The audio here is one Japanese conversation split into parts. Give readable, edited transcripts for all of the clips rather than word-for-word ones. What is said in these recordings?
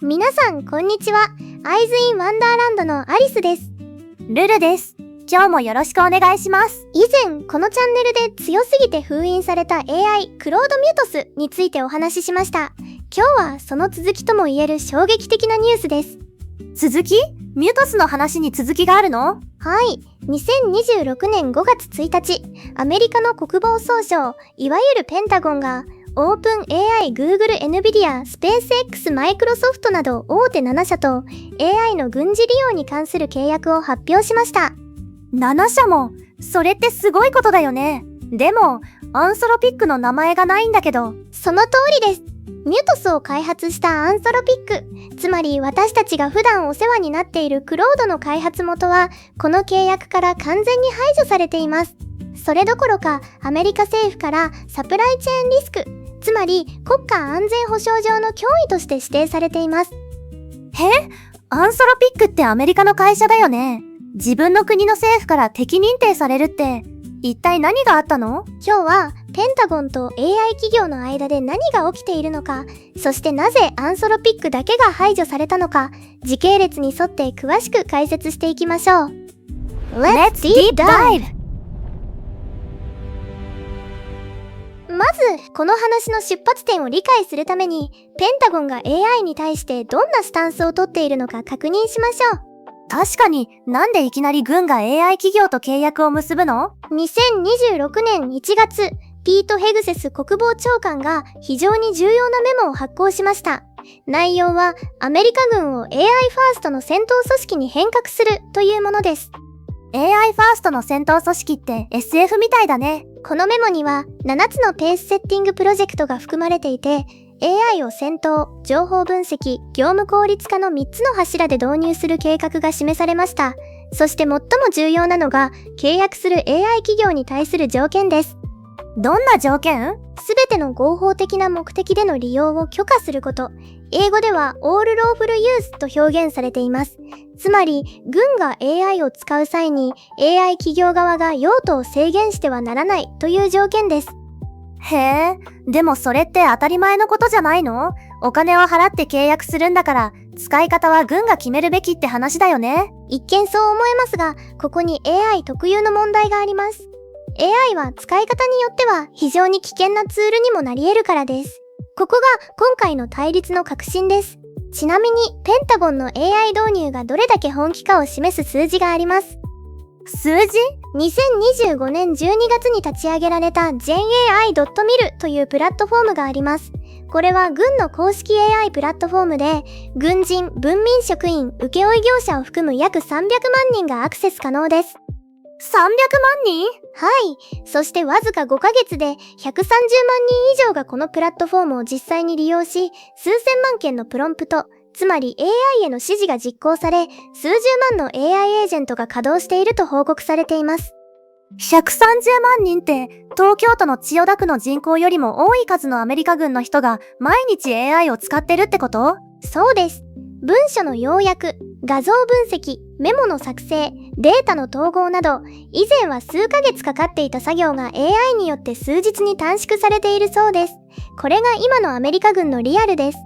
皆さんこんにちは。アイズインワンダーランドのアリスです。ルルです。今日もよろしくお願いします。以前このチャンネルで強すぎて封印された AI クロードミュートスについてお話ししました。今日はその続きとも言える衝撃的なニュースです。続き？ミュートスの話に続きがあるの？はい。2026年5月1日、アメリカの国防総省、いわゆるペンタゴンがオープン AI、Google、NVIDIA、スペース X、マイクロソフトなど大手7社と AI の軍事利用に関する契約を発表しました。7社も？それってすごいことだよね。でも、アンソロピックの名前がないんだけど。その通りです。ミュートスを開発したアンソロピック、つまり私たちが普段お世話になっているクロードの開発元は、この契約から完全に排除されています。それどころか、アメリカ政府からサプライチェーンリスク、つまり国家安全保障上の脅威として指定されています。アンソロピックってアメリカの会社だよね。自分の国の政府から敵認定されるって、一体何があったの？今日はペンタゴンと AI 企業の間で何が起きているのか、そしてなぜアンソロピックだけが排除されたのか、時系列に沿って詳しく解説していきましょう。Let's Deep Dive! まず、この話の出発点を理解するために、ペンタゴンが AI に対してどんなスタンスをとっているのか確認しましょう。確かに、なんでいきなり軍が AI 企業と契約を結ぶの？ 2026年1月、ピート・ヘグセス国防長官が非常に重要なメモを発行しました。内容は、アメリカ軍を AI ファーストの戦闘組織に変革するというものです。AI ファーストの戦闘組織って SF みたいだね。このメモには7つのペースセッティングプロジェクトが含まれていて、AI を戦闘、情報分析、業務効率化の3つの柱で導入する計画が示されました。そして最も重要なのが、契約する AI 企業に対する条件です。どんな条件？すべての合法的な目的での利用を許可すること。英語では All Lawful Use と表現されています。つまり、軍が AI を使う際に AI 企業側が用途を制限してはならないという条件です。へえ、でもそれって当たり前のことじゃないの？お金を払って契約するんだから、使い方は軍が決めるべきって話だよね。一見そう思えますが、ここに AI 特有の問題があります。AI は使い方によっては非常に危険なツールにもなり得るからです。ここが今回の対立の核心です。ちなみに、ペンタゴンの AI 導入がどれだけ本気かを示す数字があります。数字？ 2025年12月に立ち上げられた GenAI.mil というプラットフォームがあります。これは軍の公式 AI プラットフォームで、軍人、文民職員、請負業者を含む約300万人がアクセス可能です。300万人？はい。そしてわずか5ヶ月で130万人以上がこのプラットフォームを実際に利用し、数千万件のプロンプト、つまり AI への指示が実行され、数十万の AI エージェントが稼働していると報告されています。130万人って、東京都の千代田区の人口よりも多い数のアメリカ軍の人が毎日 AI を使ってるってこと？そうです。文書の要約、画像分析、メモの作成、データの統合など、以前は数ヶ月かかっていた作業が AI によって数日に短縮されているそうです。これが今のアメリカ軍のリアルです。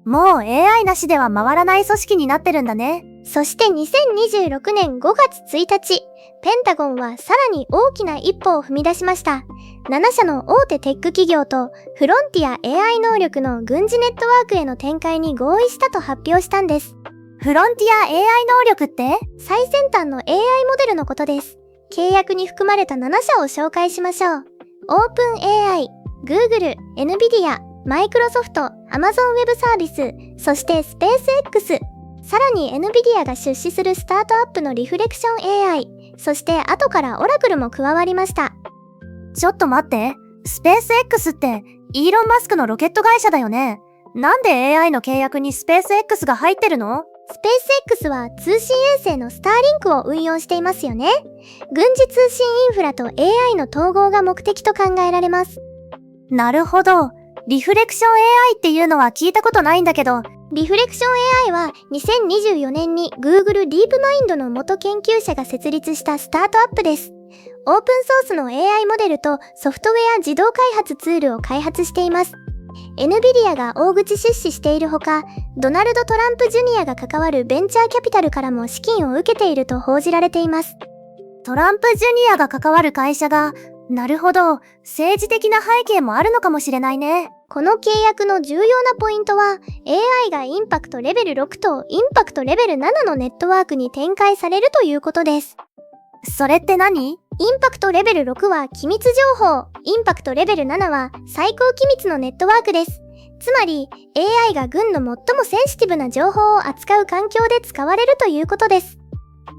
もう AI なしでは回らない組織になってるんだね。そして2026年5月1日、ペンタゴンはさらに大きな一歩を踏み出しました。7社の大手テック企業とフロンティア AI 能力の軍事ネットワークへの展開に合意したと発表したんです。フロンティア AI 能力って？最先端の AI モデルのことです。契約に含まれた7社を紹介しましょう。オープン AI、Google、NVIDIA、マイクロソフト、Amazon Web サービス、そしてスペース X。さらに NVIDIA が出資するスタートアップのリフレクション AI、そして後からオラクルも加わりました。ちょっと待って、スペース X ってイーロン・マスクのロケット会社だよね。なんで AI の契約にスペース X が入ってるの？スペース X は通信衛星のスターリンクを運用していますよね。軍事通信インフラと AI の統合が目的と考えられます。なるほど。リフレクション AI っていうのは聞いたことないんだけど、リフレクション AI は2024年に Google ディープマインドの元研究者が設立したスタートアップです。オープンソースの AI モデルとソフトウェア自動開発ツールを開発しています。NVIDIA が大口出資しているほか、ドナルド・トランプ・ジュニアが関わるベンチャーキャピタルからも資金を受けていると報じられています。トランプ・ジュニアが関わる会社が、なるほど、政治的な背景もあるのかもしれないね。この契約の重要なポイントは、AI がインパクトレベル6とインパクトレベル7のネットワークに展開されるということです。それって何？インパクトレベル6は機密情報、インパクトレベル7は最高機密のネットワークです。つまり、AI が軍の最もセンシティブな情報を扱う環境で使われるということです。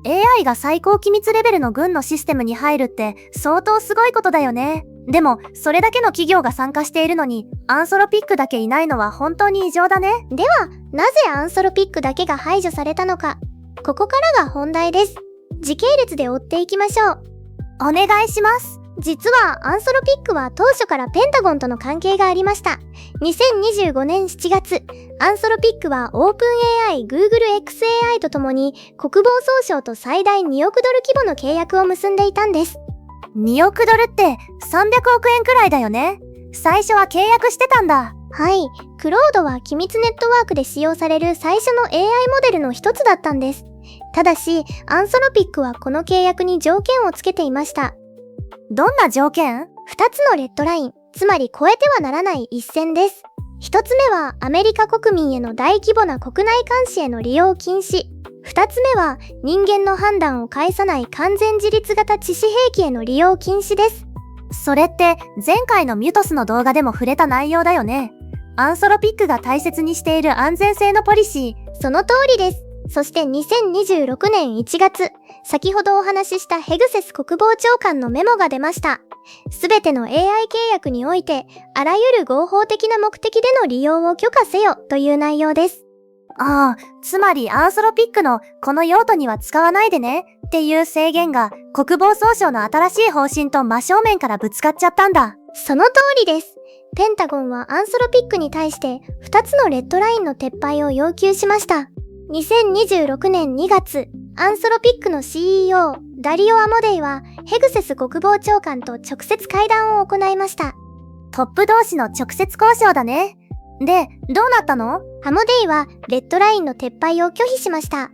AI が最高機密レベルの軍のシステムに入るって相当すごいことだよね。でも、それだけの企業が参加しているのに、アンソロピックだけいないのは本当に異常だね。では、なぜアンソロピックだけが排除されたのか。ここからが本題です。時系列で追っていきましょう。お願いします。実はアンソロピックは当初からペンタゴンとの関係がありました。2025年7月、アンソロピックは OpenAI、Google XAI とともに国防総省と最大2億ドル規模の契約を結んでいたんです。2億ドルって300億円くらいだよね。最初は契約してたんだ。はい、クロードは機密ネットワークで使用される最初の AI モデルの一つだったんです。ただし、アンソロピックはこの契約に条件をつけていました。どんな条件？ 2つのレッドライン、つまり越えてはならない一線です。1つ目はアメリカ国民への大規模な国内監視への利用禁止。2つ目は人間の判断を介さない完全自律型致死兵器への利用禁止です。それって前回のミュトスの動画でも触れた内容だよね。アンソロピックが大切にしている安全性のポリシー。その通りです。そして2026年1月、先ほどお話ししたヘグセス国防長官のメモが出ました。すべての AI 契約において、あらゆる合法的な目的での利用を許可せよという内容です。ああ、つまりアンソロピックのこの用途には使わないでねっていう制限が国防総省の新しい方針と真正面からぶつかっちゃったんだ。その通りです。ペンタゴンはアンソロピックに対して2つのレッドラインの撤廃を要求しました。2026年2月、アンソロピックの CEO、ダリオ・アモデイはヘグセス国防長官と直接会談を行いました。トップ同士の直接交渉だね。で、どうなったの？アモデイはレッドラインの撤廃を拒否しました。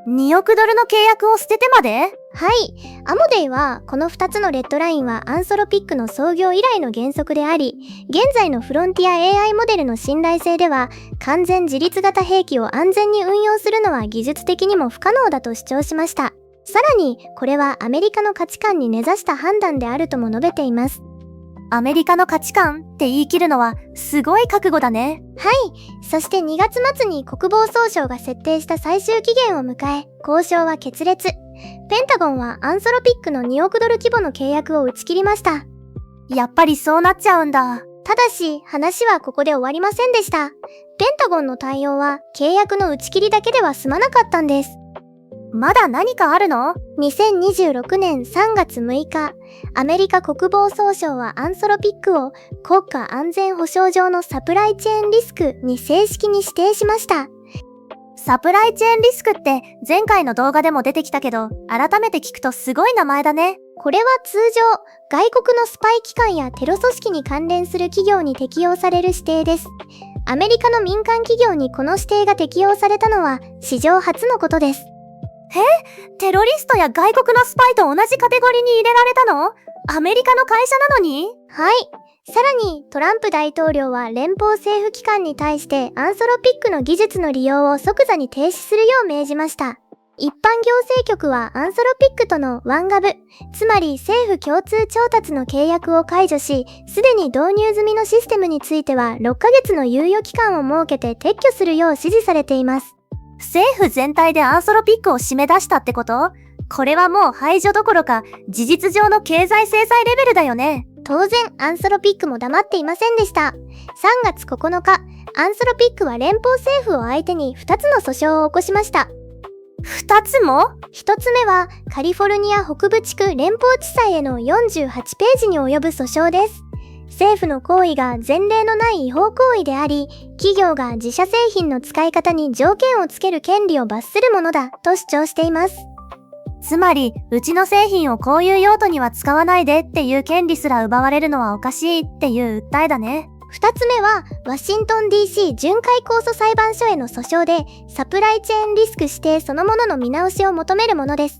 2億ドルの契約を捨ててまで？はい。アモデイはこの2つのレッドラインはアンソロピックの創業以来の原則であり、現在のフロンティア AI モデルの信頼性では完全自律型兵器を安全に運用するのは技術的にも不可能だと主張しました。さらに、これはアメリカの価値観に根ざした判断であるとも述べています。アメリカの価値観って言い切るのはすごい覚悟だね。はい。そして2月末に国防総省が設定した最終期限を迎え、交渉は決裂。ペンタゴンはアンソロピックの2億ドル規模の契約を打ち切りました。やっぱりそうなっちゃうんだ。ただし、話はここで終わりませんでした。ペンタゴンの対応は契約の打ち切りだけでは済まなかったんです。まだ何かあるの？ 2026年3月6日、アメリカ国防総省はアンソロピックを国家安全保障上のサプライチェーンリスクに正式に指定しました。サプライチェーンリスクって前回の動画でも出てきたけど、改めて聞くとすごい名前だね。これは通常、外国のスパイ機関やテロ組織に関連する企業に適用される指定です。アメリカの民間企業にこの指定が適用されたのは史上初のことです。テロリストや外国のスパイと同じカテゴリーに入れられたの？アメリカの会社なのに？はい。さらに、トランプ大統領は連邦政府機関に対してアンソロピックの技術の利用を即座に停止するよう命じました。一般行政局はアンソロピックとのワンガブ、つまり政府共通調達の契約を解除し、すでに導入済みのシステムについては6ヶ月の猶予期間を設けて撤去するよう指示されています。政府全体でアンソロピックを締め出したってこと？これはもう排除どころか事実上の経済制裁レベルだよね。当然、アンソロピックも黙っていませんでした。3月9日、アンソロピックは連邦政府を相手に2つの訴訟を起こしました。2つも？1つ目は、カリフォルニア北部地区連邦地裁への48ページに及ぶ訴訟です。政府の行為が前例のない違法行為であり、企業が自社製品の使い方に条件をつける権利を罰するものだと主張しています。つまり、うちの製品をこういう用途には使わないでっていう権利すら奪われるのはおかしいっていう訴えだね。2つ目は、ワシントン DC 巡回控訴裁判所への訴訟で、サプライチェーンリスク指定そのものの見直しを求めるものです。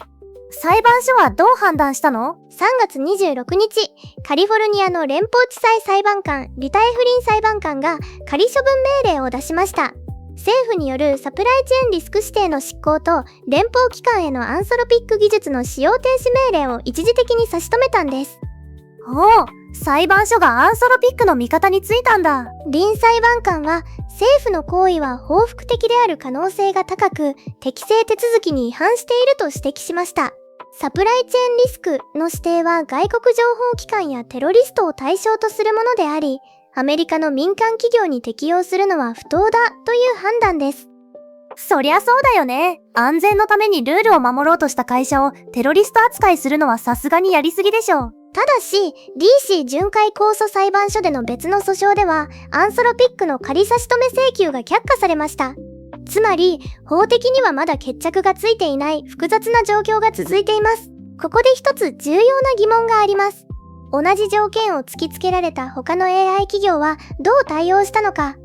裁判所はどう判断したの？ 3月26日、カリフォルニアの連邦地裁裁判官、リタイフリン裁判官が仮処分命令を出しました。政府によるサプライチェーンリスク指定の執行と連邦機関へのアンソロピック技術の使用停止命令を一時的に差し止めたんです。おお、裁判所がアンソロピックの味方についたんだ。リン裁判官は政府の行為は報復的である可能性が高く適正手続きに違反していると指摘しました。サプライチェーンリスクの指定は外国情報機関やテロリストを対象とするものであり、アメリカの民間企業に適用するのは不当だという判断です。そりゃそうだよね。安全のためにルールを守ろうとした会社をテロリスト扱いするのはさすがにやりすぎでしょ。ただし、DC 巡回控訴裁判所での別の訴訟では、アンソロピックの仮差し止め請求が却下されました。つまり、法的にはまだ決着がついていない複雑な状況が続いています。ここで一つ重要な疑問があります。同じ条件を突きつけられた他の AI 企業はどう対応したのか。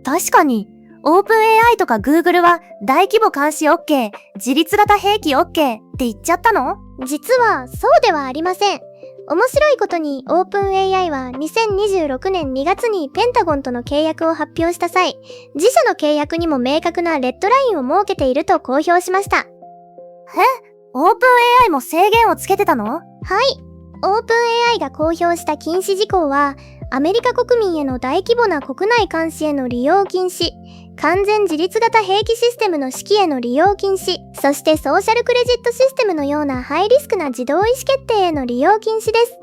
確かに、オープン AI とか Google は大規模監視 OK、自立型兵器 OK って言っちゃったの？実はそうではありません。面白いことに OpenAI は2026年2月にペンタゴンとの契約を発表した際、自社の契約にも明確なレッドラインを設けていると公表しました。OpenAI も制限をつけてたの？はい。OpenAI が公表した禁止事項は、アメリカ国民への大規模な国内監視への利用禁止、完全自立型兵器システムの指揮への利用禁止、そしてソーシャルクレジットシステムのようなハイリスクな自動意思決定への利用禁止です。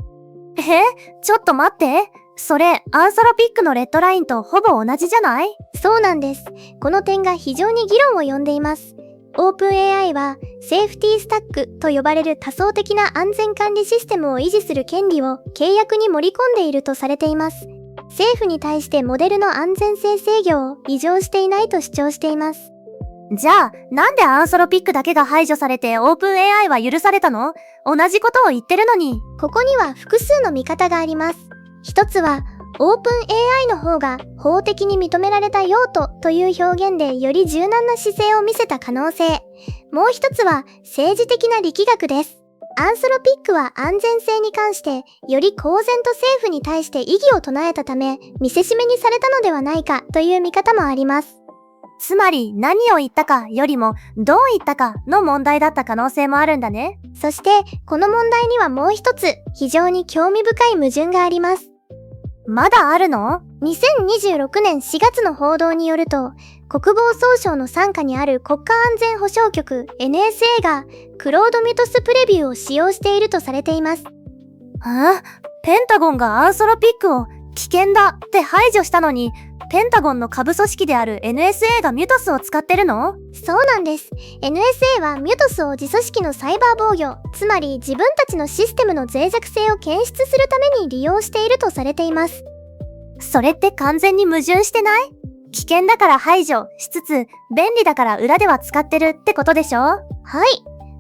ちょっと待って。それ、アンソロピックのレッドラインとほぼ同じじゃない？そうなんです。この点が非常に議論を呼んでいます。OpenAI はセーフティースタックと呼ばれる多層的な安全管理システムを維持する権利を契約に盛り込んでいるとされています。政府に対してモデルの安全性制御を異常していないと主張しています。じゃあ、なんでアンソロピックだけが排除されて OpenAI は許されたの？同じことを言ってるのに。ここには複数の見方があります。一つは、OpenAI の方が法的に認められた用途という表現でより柔軟な姿勢を見せた可能性。もう一つは政治的な力学です。アンソロピックは安全性に関してより公然と政府に対して異議を唱えたため見せしめにされたのではないかという見方もあります。つまり何を言ったかよりもどう言ったかの問題だった可能性もあるんだね。そしてこの問題にはもう一つ非常に興味深い矛盾があります。まだあるの？ 2026年4月の報道によると、国防総省の傘下にある国家安全保障局 NSA がクロードミュトスプレビューを使用しているとされています。ペンタゴンがアンソロピックを危険だって排除したのに、ペンタゴンの下部組織である NSA がミュトスを使ってるの？そうなんです。NSA はミュトスを自組織のサイバー防御、つまり自分たちのシステムの脆弱性を検出するために利用しているとされています。それって完全に矛盾してない？危険だから排除しつつ、便利だから裏では使ってるってことでしょ？はい。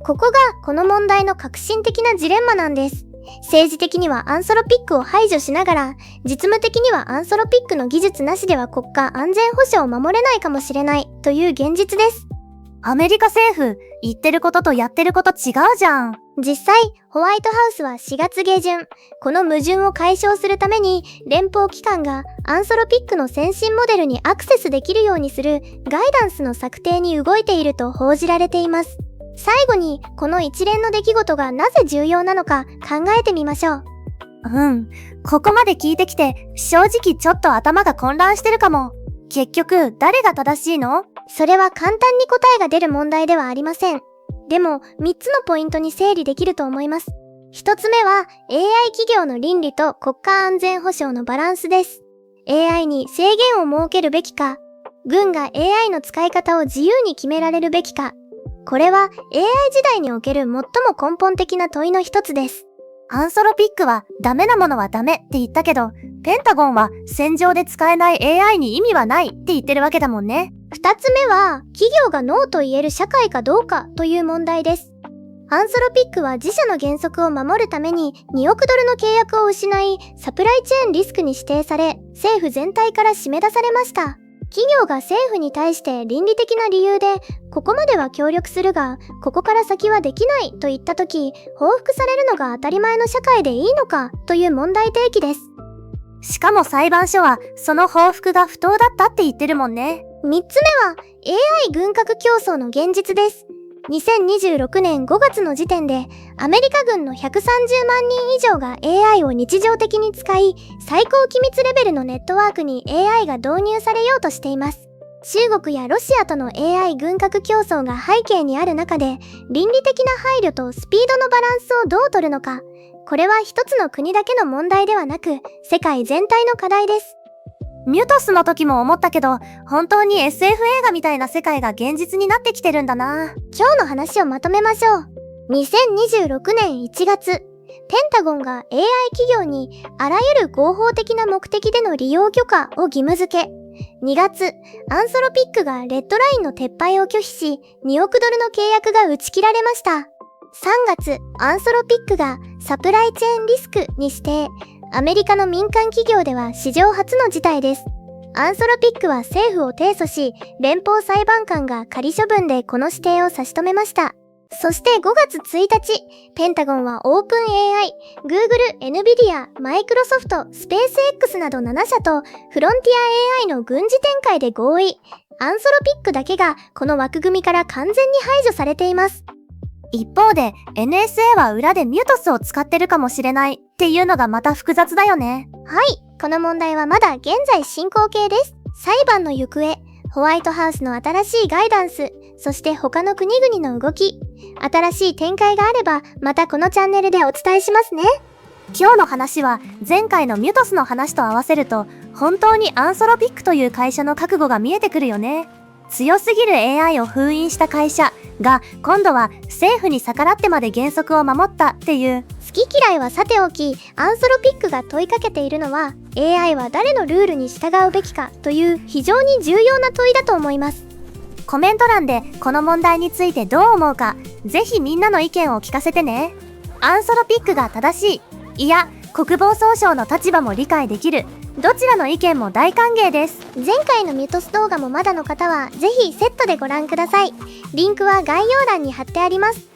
ここがこの問題の革新的なジレンマなんです。政治的にはアンソロピックを排除しながら、実務的にはアンソロピックの技術なしでは国家安全保障を守れないかもしれないという現実です。アメリカ政府、言ってることとやってること違うじゃん。実際、ホワイトハウスは4月下旬、この矛盾を解消するために、連邦機関がアンソロピックの先進モデルにアクセスできるようにするガイダンスの策定に動いていると報じられています。最後に、この一連の出来事がなぜ重要なのか考えてみましょう。ここまで聞いてきて、正直ちょっと頭が混乱してるかも。結局、誰が正しいの？それは簡単に答えが出る問題ではありません。でも、3つのポイントに整理できると思います。1つ目は、AI 企業の倫理と国家安全保障のバランスです。AI に制限を設けるべきか、軍が AI の使い方を自由に決められるべきか、これは AI 時代における最も根本的な問いの一つです。アンソロピックはダメなものはダメって言ったけど、ペンタゴンは戦場で使えない AI に意味はないって言ってるわけだもんね。二つ目は、企業がノーと言える社会かどうかという問題です。アンソロピックは自社の原則を守るために2億ドルの契約を失い、サプライチェーンリスクに指定され、政府全体から締め出されました。企業が政府に対して倫理的な理由で、ここまでは協力するが、ここから先はできないと言ったとき、報復されるのが当たり前の社会でいいのかという問題提起です。しかも裁判所は、その報復が不当だったって言ってるもんね。3つ目は、AI 軍拡競争の現実です。2026年5月の時点で、アメリカ軍の130万人以上が AI を日常的に使い、最高機密レベルのネットワークに AI が導入されようとしています。中国やロシアとの AI 軍拡競争が背景にある中で、倫理的な配慮とスピードのバランスをどう取るのか、これは一つの国だけの問題ではなく、世界全体の課題です。ミュトスの時も思ったけど、本当に SF 映画みたいな世界が現実になってきてるんだな。今日の話をまとめましょう。2026年1月、ペンタゴンが AI 企業にあらゆる合法的な目的での利用許可を義務付け、2月、アンソロピックがレッドラインの撤廃を拒否し、2億ドルの契約が打ち切られました。3月、アンソロピックがサプライチェーンリスクに指定。アメリカの民間企業では史上初の事態です。アンソロピックは政府を提訴し、連邦裁判官が仮処分でこの指定を差し止めました。そして5月1日、ペンタゴンはオープン AI、Google、NVIDIA、マイクロソフト、スペース X など7社とフロンティア AI の軍事展開で合意。アンソロピックだけがこの枠組みから完全に排除されています。一方で NSA は裏でミュトスを使ってるかもしれないっていうのがまた複雑だよね。はい、この問題はまだ現在進行形です。裁判の行方、ホワイトハウスの新しいガイダンス、そして他の国々の動き、新しい展開があればまたこのチャンネルでお伝えしますね。今日の話は前回のミュトスの話と合わせると本当にアンソロピックという会社の覚悟が見えてくるよね。強すぎる AI を封印した会社が今度は政府に逆らってまで原則を守ったっていう。好き嫌いはさておき、アンソロピックが問いかけているのは AI は誰のルールに従うべきかという非常に重要な問いだと思います。コメント欄でこの問題についてどう思うか、ぜひみんなの意見を聞かせてね。アンソロピックが正しい、いや国防総省の立場も理解できる、どちらの意見も大歓迎です。前回のミュトス動画もまだの方はぜひセットでご覧ください。リンクは概要欄に貼ってあります。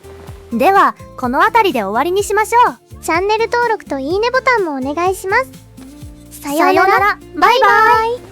ではこの辺りで終わりにしましょう。チャンネル登録といいねボタンもお願いします。さようなら、バイバイ。